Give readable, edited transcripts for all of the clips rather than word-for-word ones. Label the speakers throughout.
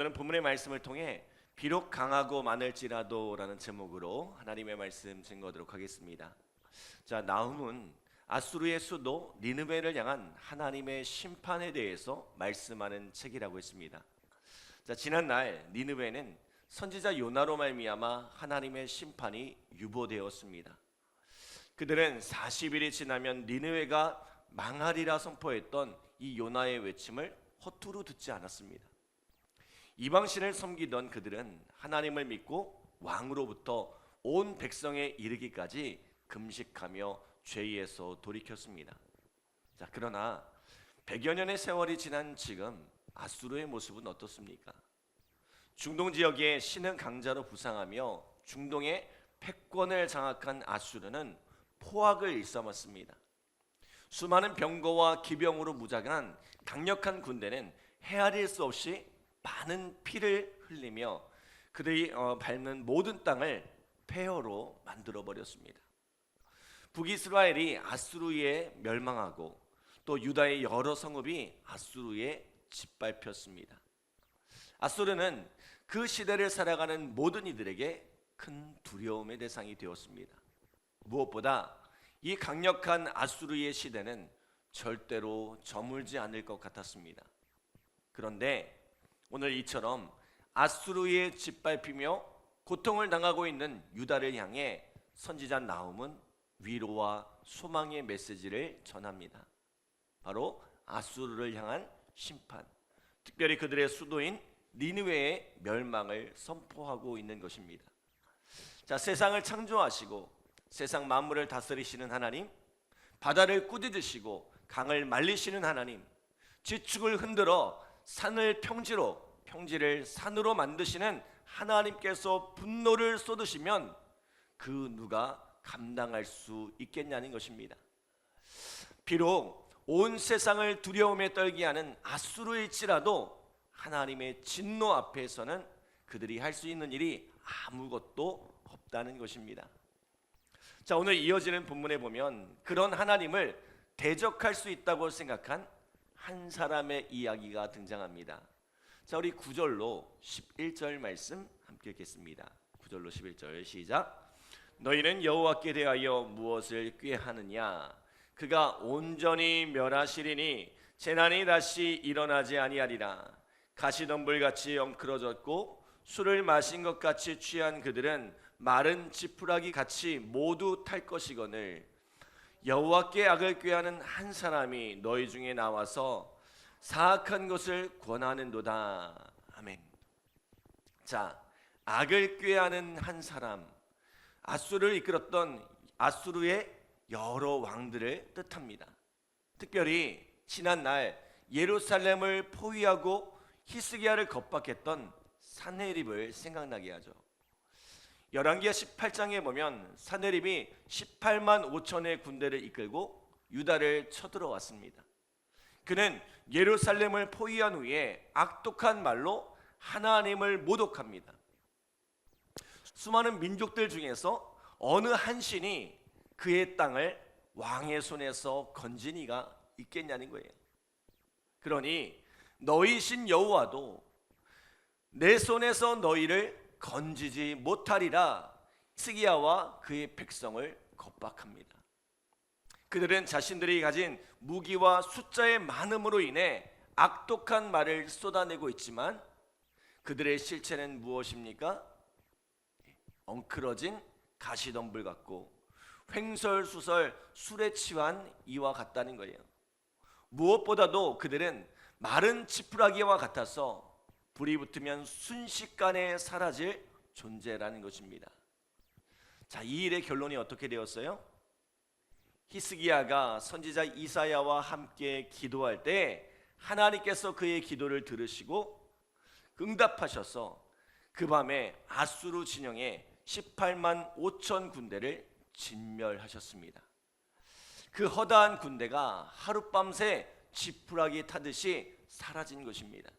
Speaker 1: 오늘은 본문의 말씀을 통해 비록 강하고 많을지라도 라는 제목으로 하나님의 말씀 증거하도록 하겠습니다. 자, 나훔은 아수르의 수도 니느웨를 향한 하나님의 심판에 대해서 말씀하는 책이라고 했습니다. 자, 지난날 니느웨는 선지자 요나로 말미암아 하나님의 심판이 유보되었습니다. 그들은 40일이 지나면 니느웨가 망하리라 선포했던 이 요나의 외침을 허투루 듣지 않았습니다. 이방신을 섬기던 그들은 하나님을 믿고 왕으로부터 온 백성에 이르기까지 금식하며 죄에서 돌이켰습니다. 자, 그러나 100여 년의 세월이 지난 지금 아수르의 모습은 어떻습니까? 중동 지역의 신흥 강자로 부상하며 중동의 패권을 장악한 아수르는 포악을 일삼았습니다. 수많은 병거와 기병으로 무장한 강력한 군대는 헤아릴 수 없이 많은 피를 흘리며 그들이 밟는 모든 땅을 폐허로 만들어 버렸습니다. 북이스라엘이 아수르에 멸망하고 또 유다의 여러 성읍이 아수르에 짓밟혔습니다. 아수르는 그 시대를 살아가는 모든 이들에게 큰 두려움의 대상이 되었습니다. 무엇보다 이 강력한 아수르의 시대는 절대로 저물지 않을 것 같았습니다. 그런데 오늘 이처럼 아수르에 짓밟히며 고통을 당하고 있는 유다를 향해 선지자 나훔은 위로와 소망의 메시지를 전합니다. 바로 아수르를 향한 심판, 특별히 그들의 수도인 니느웨의 멸망을 선포하고 있는 것입니다. 자, 세상을 창조하시고 세상 만물을 다스리시는 하나님, 바다를 꾸짖으시고 강을 말리시는 하나님, 지축을 흔들어 산을 평지로, 평지를 산으로 만드시는 하나님께서 분노를 쏟으시면 그 누가 감당할 수 있겠냐는 것입니다. 비록 온 세상을 두려움에 떨게 하는 아수르일지라도 하나님의 진노 앞에서는 그들이 할 수 있는 일이 아무것도 없다는 것입니다. 자, 오늘 이어지는 본문에 보면 그런 하나님을 대적할 수 있다고 생각한 한 사람의 이야기가 등장합니다. 자, 우리 9절로 11절 말씀 함께 읽겠습니다. 9절로 11절 시작. 너희는 여호와께 대하여 무엇을 꾀하느냐? 그가 온전히 멸하시리니 재난이 다시 일어나지 아니하리라. 가시덤불같이 엉클어졌고 술을 마신 것 같이 취한 그들은 마른 지푸라기 같이 모두 탈 것이거늘 여호와께 악을 꾀하는 한 사람이 너희 중에 나와서 사악한 것을 권하는도다. 아멘. 자, 악을 꾀하는 한 사람, 아수르를 이끌었던 아수르의 여러 왕들을 뜻합니다. 특별히 지난날 예루살렘을 포위하고 히스기야를 겁박했던 산헤립을 생각나게 하죠. 열왕기하 18장에 보면 산헤립이 18만 5천의 군대를 이끌고 유다를 쳐들어왔습니다. 그는 예루살렘을 포위한 후에 악독한 말로 하나님을 모독합니다. 수많은 민족들 중에서 어느 한 신이 그의 땅을 왕의 손에서 건진 이가 있겠냐는 거예요. 그러니 너희 신 여호와도 내 손에서 너희를 건지지 못하리라 히스기야와 그의 백성을 겁박합니다. 그들은 자신들이 가진 무기와 숫자의 많음으로 인해 악독한 말을 쏟아내고 있지만 그들의 실체는 무엇입니까? 엉클어진 가시덤불 같고 횡설수설 술에 취한 이와 같다는 거예요. 무엇보다도 그들은 마른 지푸라기와 같아서 불이 붙으면 순식간에 사라질 존재라는 것입니다. 자, 이 일의 결론이 어떻게 되었어요? 히스기야가 선지자 이사야와 함께 기도할 때 하나님께서 그의 기도를 들으시고 응답하셔서 그 밤에 아수르 진영의 18만 5천 군대를 진멸하셨습니다. 그 허다한 군대가 하룻밤새 지푸라기 타듯이 사라진 것입니다.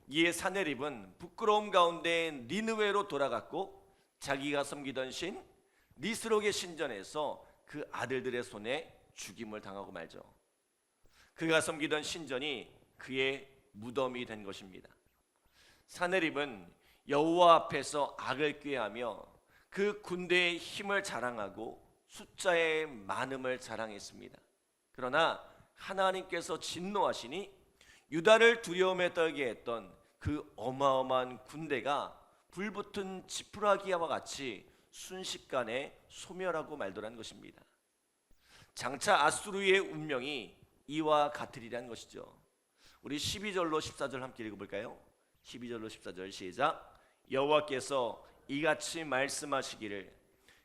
Speaker 1: 이에 산헤립은 부끄러움 가운데 니느웨로 돌아갔고 자기가 섬기던 신 니스록의 신전에서 그 아들들의 손에 죽임을 당하고 말죠. 그가 섬기던 신전이 그의 무덤이 된 것입니다. 사내립은 여호와 앞에서 악을 꾀하며 그 군대의 힘을 자랑하고 숫자의 많음을 자랑했습니다. 그러나 하나님께서 진노하시니 유다를 두려움에 떨게 했던 그 어마어마한 군대가 불붙은 지푸라기와 같이 순식간에 소멸하고 말더란 것입니다. 장차 아수르의 운명이 이와 같으리란 것이죠. 우리 12절로 14절 함께 읽어볼까요? 12절로 14절 시작. 여호와께서 이같이 말씀하시기를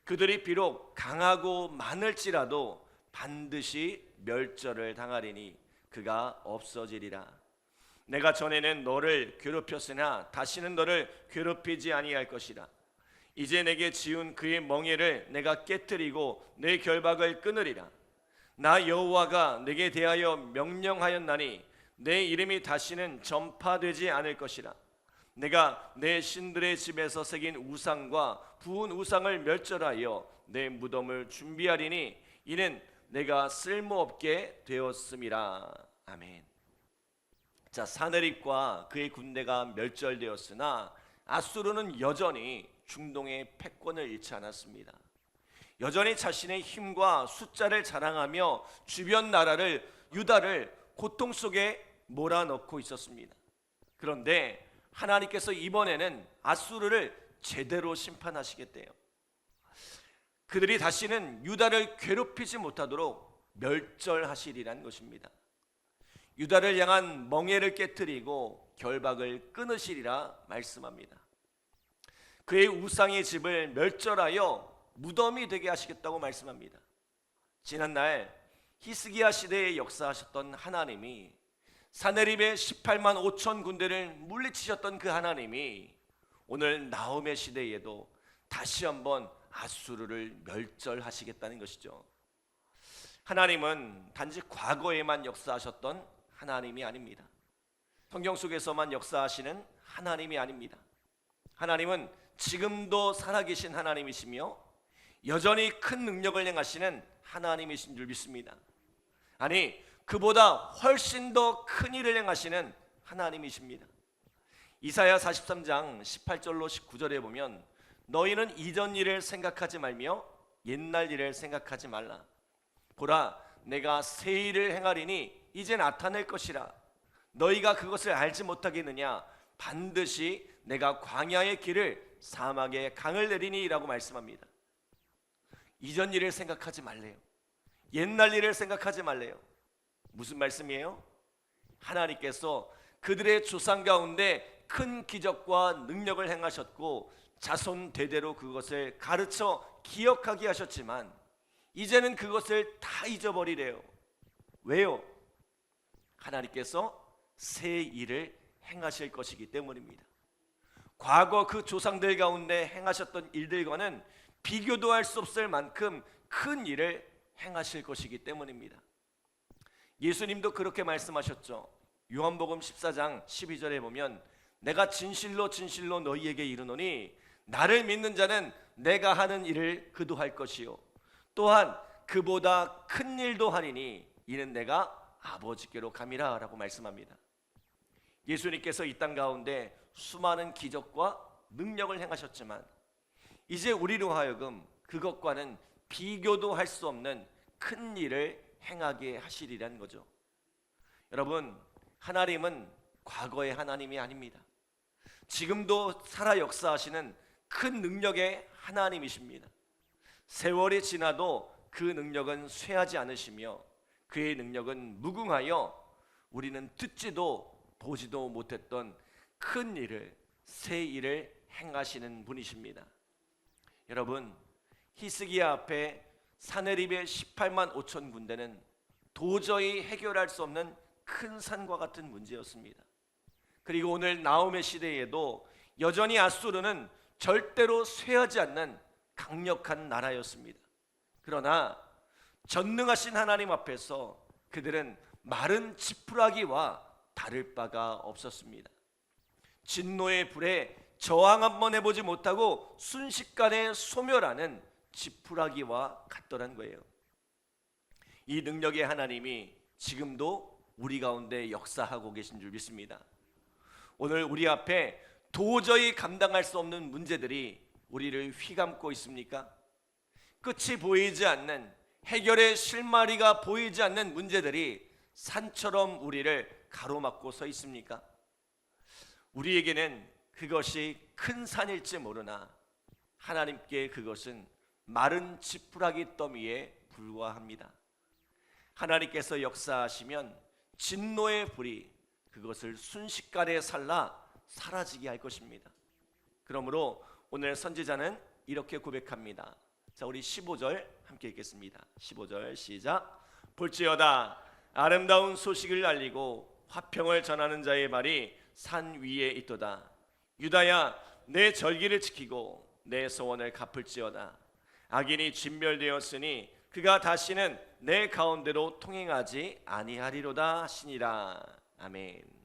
Speaker 1: 그들이 비록 강하고 많을지라도 반드시 멸절을 당하리니 그가 없어지리라. 내가 전에는 너를 괴롭혔으나 다시는 너를 괴롭히지 아니할 것이라. 이제 내게 지은 그의 멍에를 내가 깨뜨리고 내 결박을 끊으리라. 나 여호와가 내게 대하여 명령하였나니 내 이름이 다시는 전파되지 않을 것이라. 내가 내 신들의 집에서 새긴 우상과 부은 우상을 멸절하여 내 무덤을 준비하리니 이는 내가 쓸모없게 되었음이라. 아멘. 자, 사내립과 그의 군대가 멸절되었으나 아수르는 여전히 중동의 패권을 잃지 않았습니다. 여전히 자신의 힘과 숫자를 자랑하며 주변 나라를 유다를 고통 속에 몰아넣고 있었습니다. 그런데 하나님께서 이번에는 아수르를 제대로 심판하시겠대요. 그들이 다시는 유다를 괴롭히지 못하도록 멸절하시리란 것입니다. 유다를 향한 멍에를 깨뜨리고 결박을 끊으시리라 말씀합니다. 그의 우상의 집을 멸절하여 무덤이 되게 하시겠다고 말씀합니다. 지난날 히스기야 시대에 역사하셨던 하나님이 사내립의 18만 5천 군대를 물리치셨던 그 하나님이 오늘 나홈의 시대에도 다시 한번 아수르를 멸절하시겠다는 것이죠. 하나님은 단지 과거에만 역사하셨던 하나님이 아닙니다. 성경 속에서만 역사하시는 하나님이 아닙니다. 하나님은 지금도 살아계신 하나님이시며 여전히 큰 능력을 행하시는 하나님이신 줄 믿습니다. 아니, 그보다 훨씬 더 큰 일을 행하시는 하나님이십니다. 이사야 43장 18절로 19절에 보면 너희는 이전 일을 생각하지 말며 옛날 일을 생각하지 말라. 보라, 내가 새 일을 행하리니 이제 나타낼 것이라. 너희가 그것을 알지 못하겠느냐? 반드시 내가 광야의 길을 사막에 강을 내리니 라고 말씀합니다. 이전 일을 생각하지 말래요. 옛날 일을 생각하지 말래요. 무슨 말씀이에요? 하나님께서 그들의 조상 가운데 큰 기적과 능력을 행하셨고 자손 대대로 그것을 가르쳐 기억하게 하셨지만 이제는 그것을 다 잊어버리래요. 왜요? 하나님께서 새 일을 행하실 것이기 때문입니다. 과거 그 조상들 가운데 행하셨던 일들과는 비교도 할 수 없을 만큼 큰 일을 행하실 것이기 때문입니다. 예수님도 그렇게 말씀하셨죠. 요한복음 14장 12절에 보면 내가 진실로 진실로 너희에게 이르노니 나를 믿는 자는 내가 하는 일을 그도 할 것이요 또한 그보다 큰 일도 하리니 이는 내가 아버지께로 감이라 라고 말씀합니다. 예수님께서 이 땅 가운데 수많은 기적과 능력을 행하셨지만 이제 우리로 하여금 그것과는 비교도 할 수 없는 큰 일을 행하게 하시리라는 거죠. 여러분, 하나님은 과거의 하나님이 아닙니다. 지금도 살아 역사하시는 큰 능력의 하나님이십니다. 세월이 지나도 그 능력은 쇠하지 않으시며 그의 능력은 무궁하여 우리는 듣지도 보지도 못했던 큰 일을, 새 일을 행하시는 분이십니다. 여러분, 히스기야 앞에 사내립의 18만 5천 군대는 도저히 해결할 수 없는 큰 산과 같은 문제였습니다. 그리고 오늘 나홈의 시대에도 여전히 아수르는 절대로 쇠하지 않는 강력한 나라였습니다. 그러나 전능하신 하나님 앞에서 그들은 마른 지푸라기와 다를 바가 없었습니다. 진노의 불에 저항 한번 해보지 못하고 순식간에 소멸하는 지푸라기와 같더란 거예요. 이 능력의 하나님이 지금도 우리 가운데 역사하고 계신 줄 믿습니다. 오늘 우리 앞에 도저히 감당할 수 없는 문제들이 우리를 휘감고 있습니까? 끝이 보이지 않는, 해결의 실마리가 보이지 않는 문제들이 산처럼 우리를 가로막고 서 있습니까? 우리에게는 그것이 큰 산일지 모르나 하나님께 그것은 마른 지푸라기 더미에 불과합니다. 하나님께서 역사하시면 진노의 불이 그것을 순식간에 살라 사라지게 할 것입니다. 그러므로 오늘 선지자는 이렇게 고백합니다. 자, 우리 15절 함께 읽겠습니다. 15절 시작. 볼지어다 아름다운 소식을 알리고 화평을 전하는 자의 발이 산 위에 있도다. 유다야 내 절기를 지키고 내 소원을 갚을지어다. 악인이 진멸되었으니 그가 다시는 내 가운데로 통행하지 아니하리로다 하시니라. 아멘.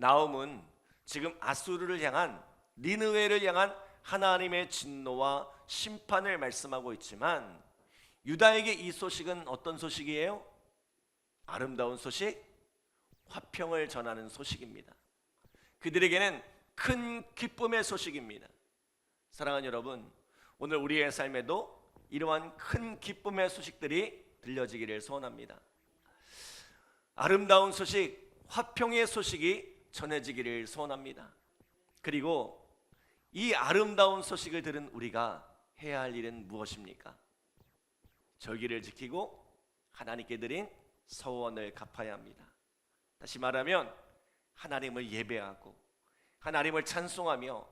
Speaker 1: 나훔은 지금 아수르를 향한, 니느웨를 향한 하나님의 진노와 심판을 말씀하고 있지만 유다에게 이 소식은 어떤 소식이에요? 아름다운 소식, 화평을 전하는 소식입니다. 그들에게는 큰 기쁨의 소식입니다. 사랑하는 여러분, 오늘 우리의 삶에도 이러한 큰 기쁨의 소식들이 들려지기를 소원합니다. 아름다운 소식, 화평의 소식이 전해지기를 소원합니다. 그리고 이 아름다운 소식을 들은 우리가 해야 할 일은 무엇입니까? 절기를 지키고 하나님께 드린 서원을 갚아야 합니다. 다시 말하면 하나님을 예배하고 하나님을 찬송하며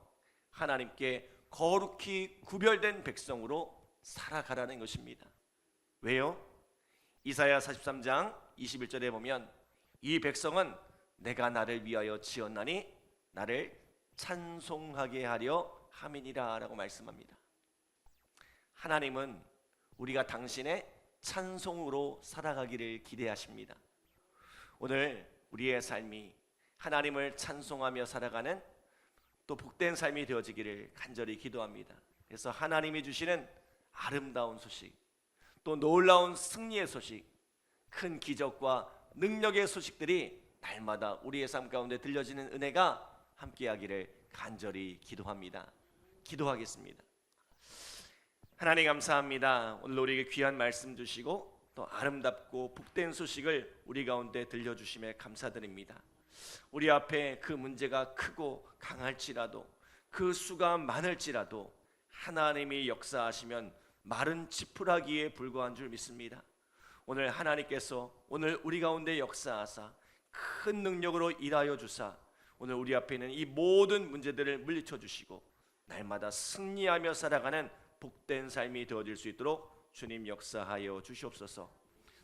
Speaker 1: 하나님께 거룩히 구별된 백성으로 살아가라는 것입니다. 왜요? 이사야 43장 21절에 보면 이 백성은 내가 나를 위하여 지었나니 나를 찬송하게 하려 함이니라 라고 말씀합니다. 하나님은 우리가 당신의 찬송으로 살아가기를 기대하십니다. 오늘 우리의 삶이 하나님을 찬송하며 살아가는 또 복된 삶이 되어지기를 간절히 기도합니다. 그래서 하나님이 주시는 아름다운 소식, 또 놀라운 승리의 소식, 큰 기적과 능력의 소식들이 날마다 우리의 삶 가운데 들려지는 은혜가 함께하기를 간절히 기도합니다. 기도하겠습니다. 하나님 감사합니다. 오늘 우리에게 귀한 말씀 주시고 또 아름답고 복된 소식을 우리 가운데 들려주심에 감사드립니다. 우리 앞에 그 문제가 크고 강할지라도, 그 수가 많을지라도 하나님이 역사하시면 마른 지푸라기에 불과한 줄 믿습니다. 오늘 하나님께서 오늘 우리 가운데 역사하사 큰 능력으로 일하여 주사 오늘 우리 앞에 있는 이 모든 문제들을 물리쳐 주시고 날마다 승리하며 살아가는 복된 삶이 되어질 수 있도록 주님 역사하여 주시옵소서.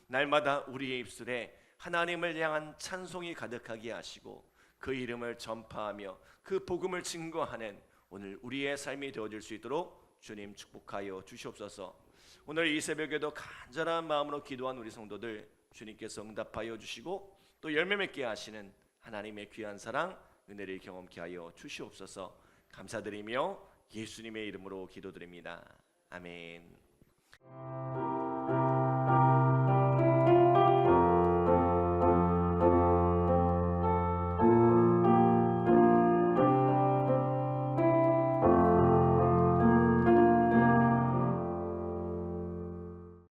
Speaker 1: 날마다 우리의 입술에 하나님을 향한 찬송이 가득하게 하시고 그 이름을 전파하며 그 복음을 증거하는 오늘 우리의 삶이 되어질 수 있도록 주님 축복하여 주시옵소서. 오늘 이 새벽에도 간절한 마음으로 기도한 우리 성도들 주님께서 응답하여 주시고 또 열매 맺게 하시는 하나님의 귀한 사랑 은혜를 경험케 하여 주시옵소서. 감사드리며 예수님의 이름으로 기도드립니다. 아멘.